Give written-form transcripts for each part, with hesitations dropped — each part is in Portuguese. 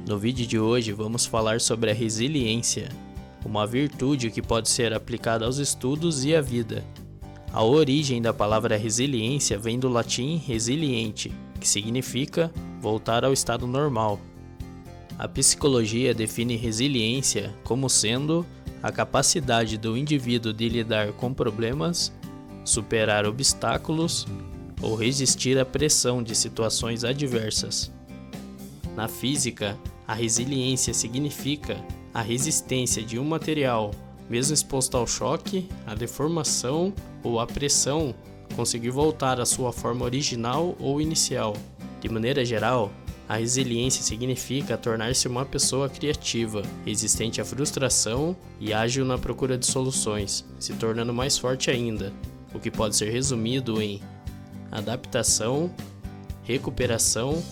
No vídeo de hoje vamos falar sobre a resiliência, uma virtude que pode ser aplicada aos estudos e à vida. A origem da palavra resiliência vem do latim resiliente, que significa voltar ao estado normal. A psicologia define resiliência como sendo a capacidade do indivíduo de lidar com problemas, superar obstáculos ou resistir à pressão de situações adversas. Na física, a resiliência significa a resistência de um material, mesmo exposto ao choque, à deformação ou à pressão, conseguir voltar à sua forma original ou inicial. De maneira geral, a resiliência significa tornar-se uma pessoa criativa, resistente à frustração e ágil na procura de soluções, se tornando mais forte ainda, o que pode ser resumido em adaptação, recuperação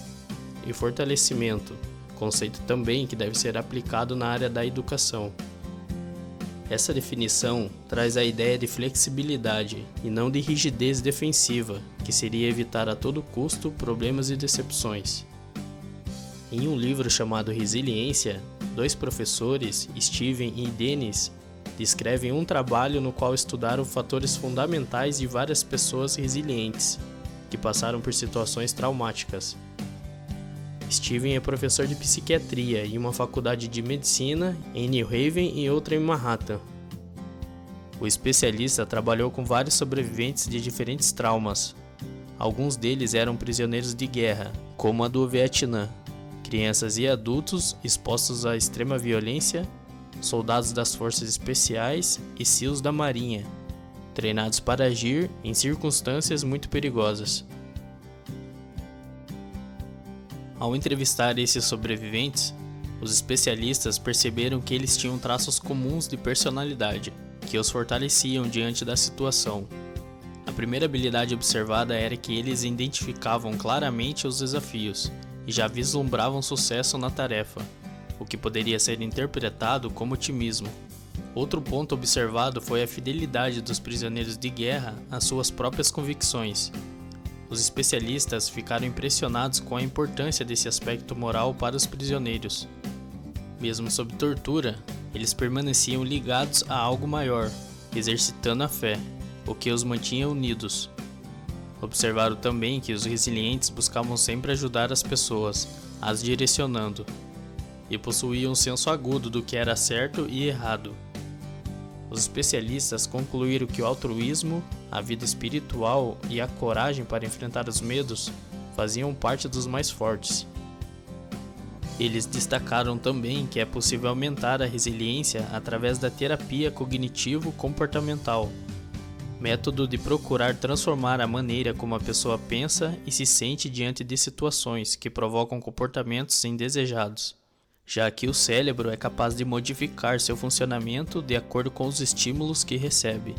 e fortalecimento, conceito também que deve ser aplicado na área da educação. Essa definição traz a ideia de flexibilidade e não de rigidez defensiva, que seria evitar a todo custo problemas e decepções. Em um livro chamado Resiliência, dois professores, Steven e Dennis, descrevem um trabalho no qual estudaram fatores fundamentais de várias pessoas resilientes, que passaram por situações traumáticas. Steven é professor de psiquiatria em uma faculdade de medicina em New Haven e outra em Manhattan. O especialista trabalhou com vários sobreviventes de diferentes traumas. Alguns deles eram prisioneiros de guerra, como a do Vietnã, crianças e adultos expostos à extrema violência, soldados das forças especiais e SEALs da Marinha, treinados para agir em circunstâncias muito perigosas. Ao entrevistar esses sobreviventes, os especialistas perceberam que eles tinham traços comuns de personalidade, que os fortaleciam diante da situação. A primeira habilidade observada era que eles identificavam claramente os desafios e já vislumbravam sucesso na tarefa, o que poderia ser interpretado como otimismo. Outro ponto observado foi a fidelidade dos prisioneiros de guerra às suas próprias convicções. Os especialistas ficaram impressionados com a importância desse aspecto moral para os prisioneiros. Mesmo sob tortura, eles permaneciam ligados a algo maior, exercitando a fé, o que os mantinha unidos. Observaram também que os resilientes buscavam sempre ajudar as pessoas, as direcionando, e possuíam um senso agudo do que era certo e errado. Os especialistas concluíram que o altruísmo, a vida espiritual e a coragem para enfrentar os medos faziam parte dos mais fortes. Eles destacaram também que é possível aumentar a resiliência através da terapia cognitivo-comportamental, método de procurar transformar a maneira como a pessoa pensa e se sente diante de situações que provocam comportamentos indesejados, já que o cérebro é capaz de modificar seu funcionamento de acordo com os estímulos que recebe.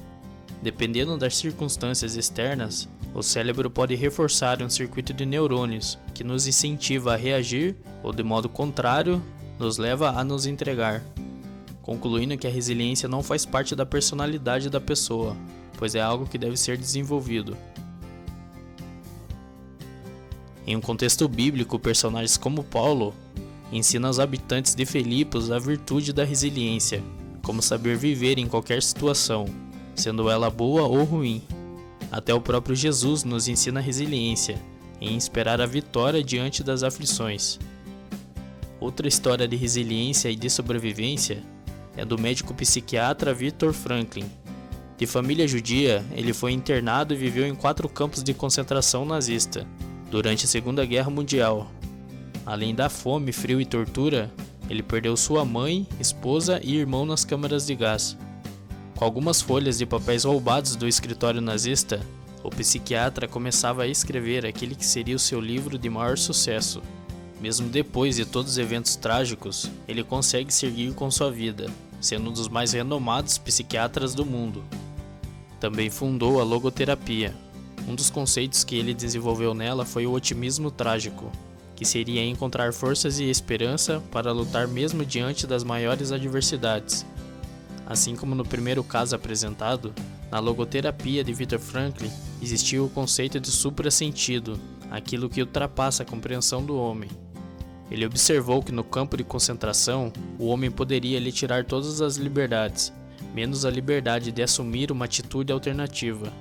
Dependendo das circunstâncias externas, o cérebro pode reforçar um circuito de neurônios que nos incentiva a reagir ou, de modo contrário, nos leva a nos entregar, concluindo que a resiliência não faz parte da personalidade da pessoa, pois é algo que deve ser desenvolvido. Em um contexto bíblico, personagens como Paulo ensinam aos habitantes de Filipos a virtude da resiliência, como saber viver em qualquer situação, sendo ela boa ou ruim. Até o próprio Jesus nos ensina a resiliência, em esperar a vitória diante das aflições. Outra história de resiliência e de sobrevivência é do médico psiquiatra Viktor Frankl. De família judia, ele foi internado e viveu em 4 campos de concentração nazista durante a Segunda Guerra Mundial. Além da fome, frio e tortura, ele perdeu sua mãe, esposa e irmão nas câmaras de gás. Com algumas folhas de papéis roubados do escritório nazista, o psiquiatra começava a escrever aquele que seria o seu livro de maior sucesso. Mesmo depois de todos os eventos trágicos, ele consegue seguir com sua vida, sendo um dos mais renomados psiquiatras do mundo. Também fundou a logoterapia. Um dos conceitos que ele desenvolveu nela foi o otimismo trágico, que seria encontrar forças e esperança para lutar mesmo diante das maiores adversidades. Assim como no primeiro caso apresentado, na logoterapia de Viktor Frankl existia o conceito de suprassentido, aquilo que ultrapassa a compreensão do homem. Ele observou que no campo de concentração, o homem poderia lhe tirar todas as liberdades, menos a liberdade de assumir uma atitude alternativa.